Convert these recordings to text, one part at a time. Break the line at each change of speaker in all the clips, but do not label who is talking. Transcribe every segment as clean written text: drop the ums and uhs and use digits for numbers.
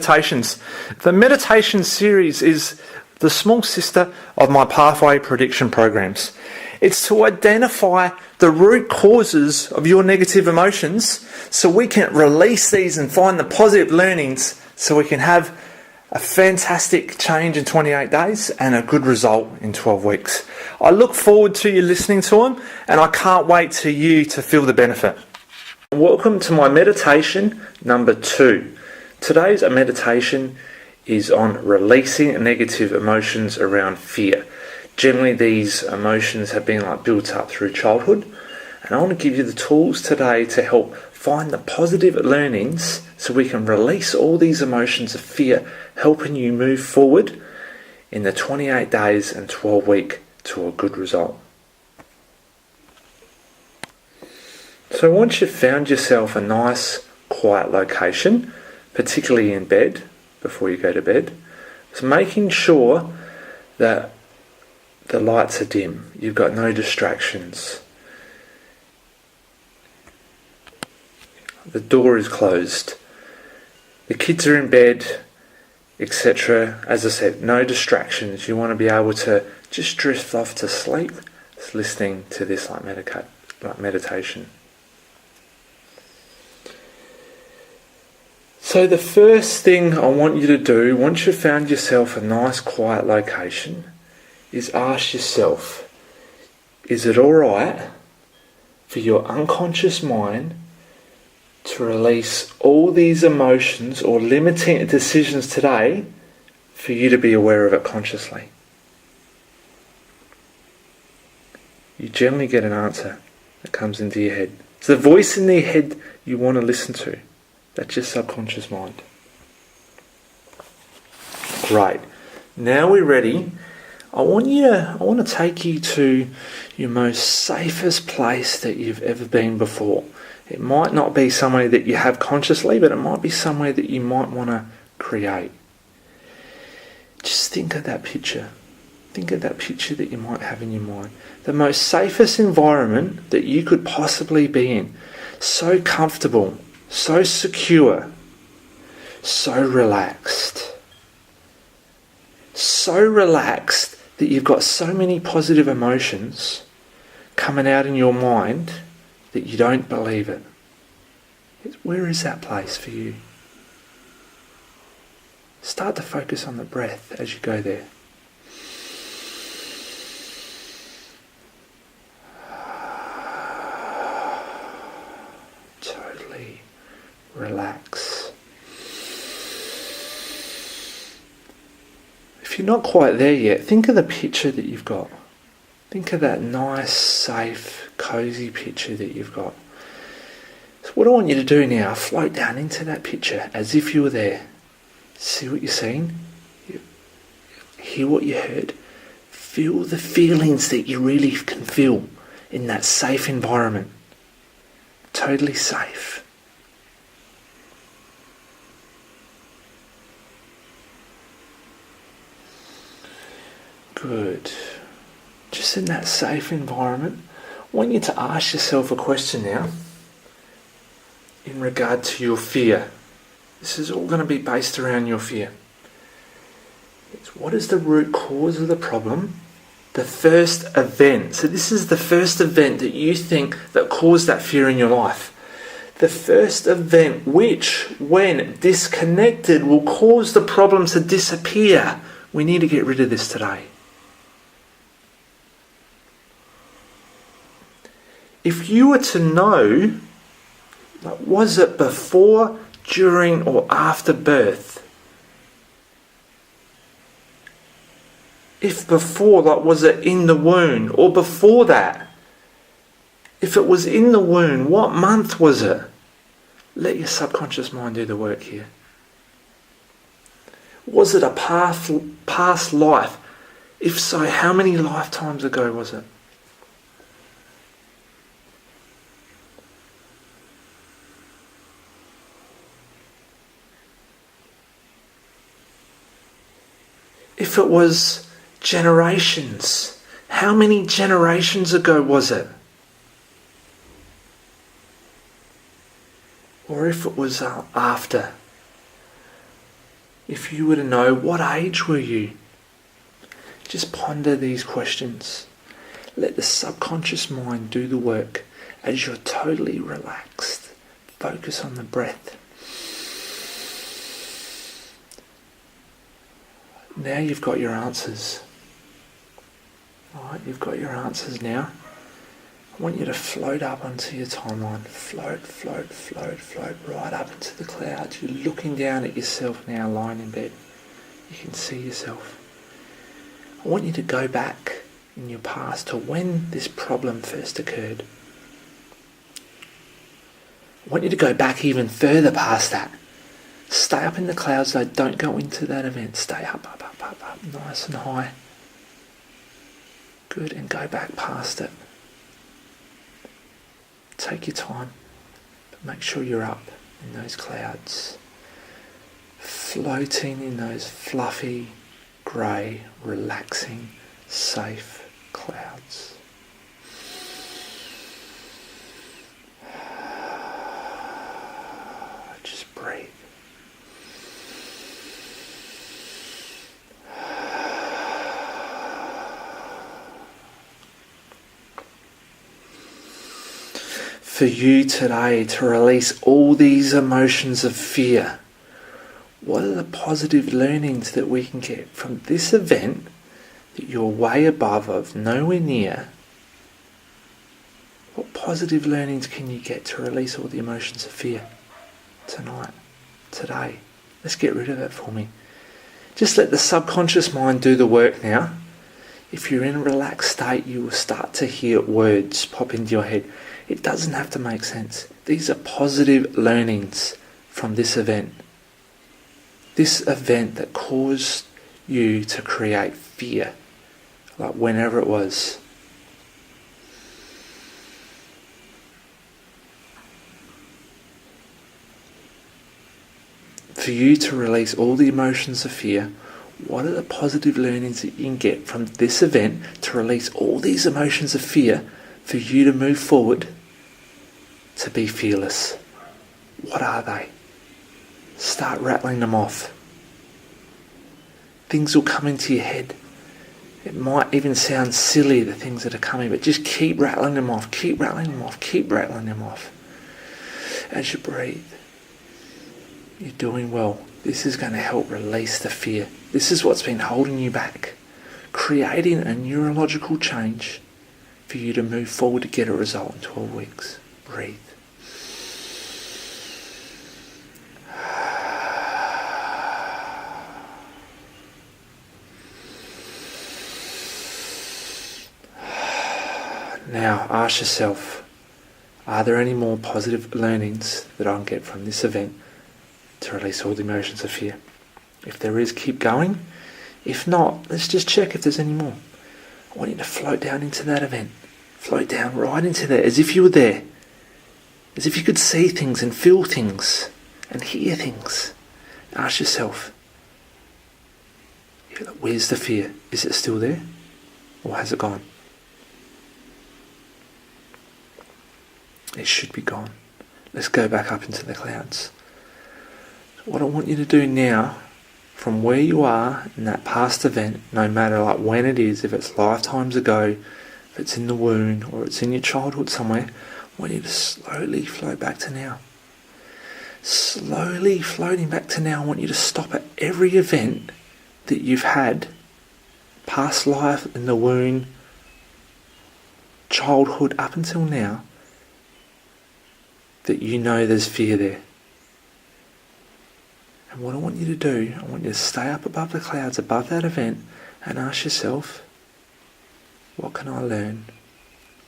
Meditations. The meditation series is the small sister of my Pathway Prediction programs. It's to identify the root causes of your negative emotions so we can release these and find the positive learnings so we can have a fantastic change in 28 days and a good result in 12 weeks. I look forward to you listening to them, and I can't wait for you to feel the benefit. Welcome to my meditation number 2. Today's meditation is on releasing negative emotions around fear. Generally, these emotions have been built up through childhood, and I want to give you the tools today to help find the positive learnings so we can release all these emotions of fear, helping you move forward in the 28 days and 12 week to a good result. So once you've found yourself a nice quiet location, particularly in bed, before you go to bed, it's making sure that the lights are dim, you've got no distractions, the door is closed, the kids are in bed, etc. As I said, no distractions. You want to be able to just drift off to sleep listening to this meditation. So the first thing I want you to do, once you've found yourself a nice quiet location, is ask yourself, is it alright for your unconscious mind to release all these emotions or limiting decisions today for you to be aware of it consciously? You generally get an answer that comes into your head. It's the voice in your head you want to listen to. That's your subconscious mind. Great. Now we're ready. I want to take you to your most safest place that you've ever been before. It might not be somewhere that you have consciously, but it might be somewhere that you might want to create. Just think of that picture. Think of that picture that you might have in your mind. The most safest environment that you could possibly be in. So comfortable, so secure, so relaxed. So relaxed that you've got so many positive emotions coming out in your mind that you don't believe it. Where is that place for you? Start to focus on the breath as you go there. Totally relax. If you're not quite there yet, think of the picture that you've got. Think of that nice, safe, cozy picture that you've got. So what I want you to do now, float down into that picture as if you were there. See what you're seeing? Hear what you heard? Feel the feelings that you really can feel in that safe environment. Totally safe. Good. Just in that safe environment, I want you to ask yourself a question now in regard to your fear. This is all going to be based around your fear. What is the root cause of the problem? The first event. So this is the first event that you think that caused that fear in your life. The first event which, when disconnected, will cause the problem to disappear. We need to get rid of this today. If you were to know, was it before, during, or after birth? If before, was it in the womb, or before that? If it was in the womb, what month was it? Let your subconscious mind do the work here. Was it a past life? If so, how many lifetimes ago was it? If it was generations, how many generations ago was it? Or if it was after, If you were to know, what age were you? Just ponder these questions. Let the subconscious mind do the work as you're totally relaxed. Focus on the breath. Now you've got your answers. Alright, you've got your answers now. I want you to float up onto your timeline. Float, float, float, float right up into the clouds. You're looking down at yourself now, lying in bed. You can see yourself. I want you to go back in your past to when this problem first occurred. I want you to go back even further past that. Stay up in the clouds though, don't go into that event. Stay up, up, up, up, up, nice and high. Good, and go back past it. Take your time, but make sure you're up in those clouds. Floating in those fluffy, grey, relaxing, safe clouds. Just breathe. For you today to release all these emotions of fear, what are the positive learnings that we can get from this event that you're way above of, nowhere near? What positive learnings can you get to release all the emotions of fear tonight, today? Let's get rid of it for me. Just let the subconscious mind do the work now. If you're in a relaxed state, you will start to hear words pop into your head. It doesn't have to make sense. These are positive learnings from this event. This event that caused you to create fear, like whenever it was. For you to release all the emotions of fear, what are the positive learnings that you can get from this event to release all these emotions of fear for you to move forward to be fearless? What are they? Start rattling them off. Things will come into your head. It might even sound silly, the things that are coming, but just keep rattling them off, keep rattling them off, keep rattling them off. As you breathe, you're doing well. This is going to help release the fear. This is what's been holding you back, creating a neurological change for you to move forward to get a result in 12 weeks. Breathe. Now ask yourself, are there any more positive learnings that I can get from this event to release all the emotions of fear? If there is, keep going. If not, let's just check if there's any more. I want you to float down into that event. Float down right into there, as if you were there. As if you could see things and feel things and hear things. Ask yourself, where's the fear? Is it still there? Or has it gone? It should be gone. Let's go back up into the clouds. What I want you to do now, from where you are in that past event, no matter like when it is, if it's lifetimes ago, if it's in the womb or it's in your childhood somewhere, I want you to slowly float back to now. Slowly floating back to now, I want you to stop at every event that you've had, past life, in the womb, childhood, up until now, that you know there's fear there. And what I want you to do, I want you to stay up above the clouds, above that event, and ask yourself, what can I learn?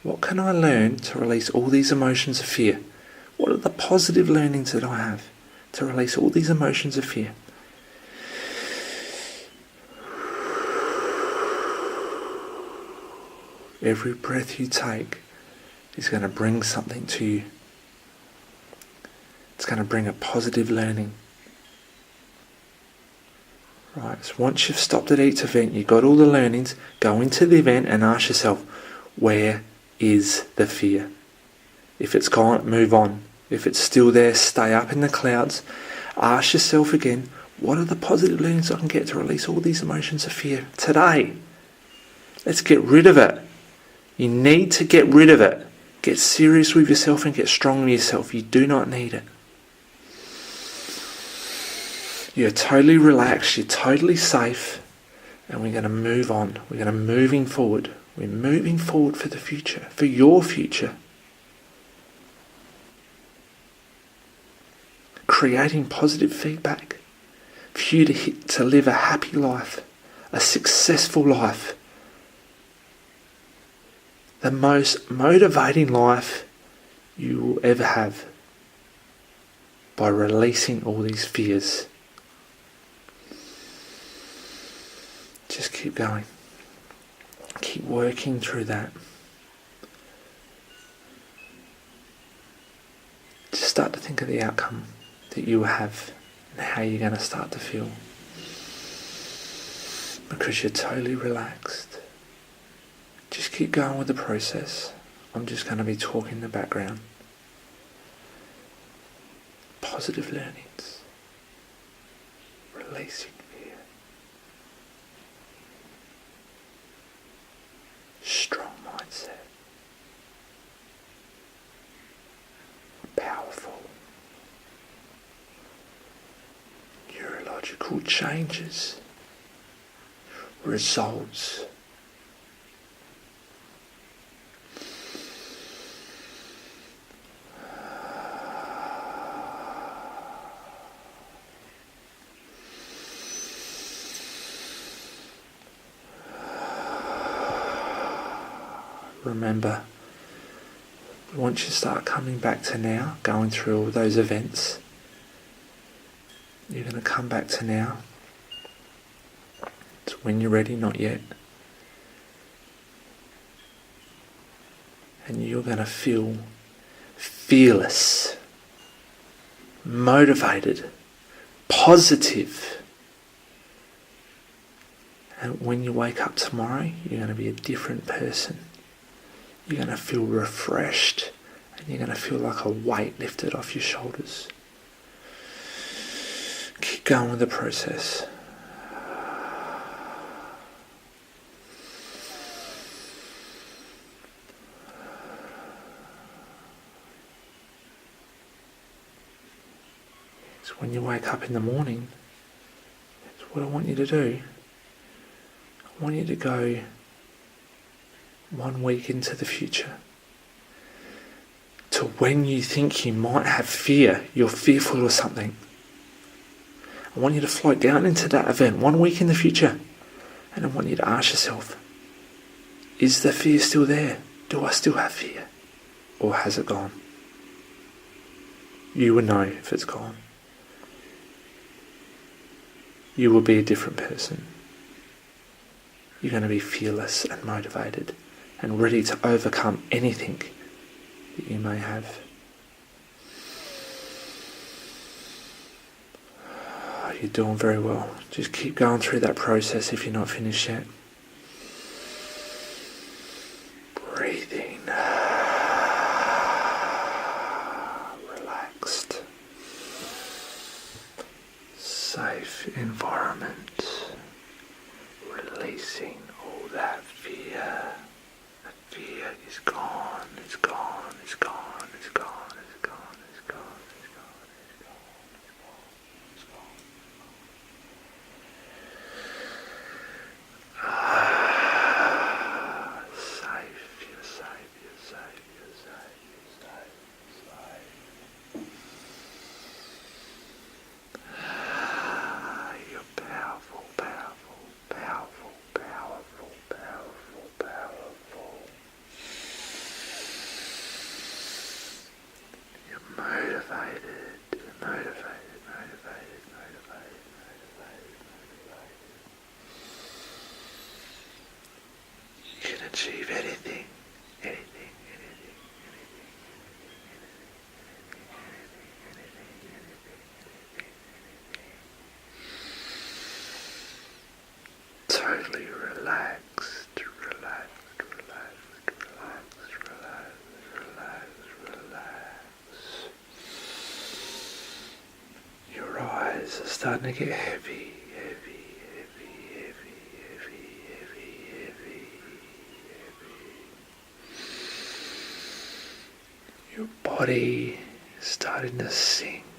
What can I learn to release all these emotions of fear? What are the positive learnings that I have to release all these emotions of fear? Every breath you take is going to bring something to you. It's going to bring a positive learning. Right, so once you've stopped at each event, you've got all the learnings, go into the event and ask yourself, where is the fear? If it's gone, move on. If it's still there, stay up in the clouds. Ask yourself again, What are the positive learnings I can get to release all these emotions of fear today? Let's get rid of it. You need to get rid of it. Get serious with yourself and get strong with yourself. You do not need it. You're totally relaxed. You're totally safe. And we're going to move on. We're going to moving forward. We're moving forward for the future. For your future. Creating positive feedback. For you to live a happy life. A successful life. The most motivating life you will ever have. By releasing all these fears. Just keep going. Keep working through that. Just start to think of the outcome that you will have and how you're going to start to feel. Because you're totally relaxed. Just keep going with the process. I'm just going to be talking in the background. Positive learnings. Releasing fear. Strong mindset. Powerful. Neurological changes. Results. Remember, once you start coming back to now, going through all those events, you're going to come back to now. It's when you're ready, not yet. And you're going to feel fearless, motivated, positive. And when you wake up tomorrow, you're going to be a different person. You're going to feel refreshed and you're going to feel like a weight lifted off your shoulders. Keep going with the process. So when you wake up in the morning, that's what I want you to do. I want you to go 1 week into the future to when you think you might have fear, you're fearful of something. I want you to float down into that event 1 week in the future, and I want you to ask yourself, is the fear still there? Do I still have fear? Or has it gone? You will know if it's gone. You will be a different person. You're going to be fearless and motivated and ready to overcome anything that you may have. You're doing very well. Just keep going through that process if you're not finished yet. Breathing. Relaxed. Safe environment. Releasing all that fear. The fear is gone, it's gone, it's gone, it's gone, it's gone, it's gone, it's gone, it's gone, it's gone, it's gone. Safe, you're safe, you're safe, you're safe, you're safe, you're safe. You're powerful, powerful, powerful, powerful, powerful, powerful. You're motivated, motivated, motivated, motivated, motivated, motivated. You can achieve anything, anything, anything, totally relaxed, relaxed, relaxed, relaxed, relaxed, relaxed, relaxed. Your eyes are starting to get heavy, heavy, heavy, heavy, heavy, heavy, heavy, heavy. Your body starting to sink.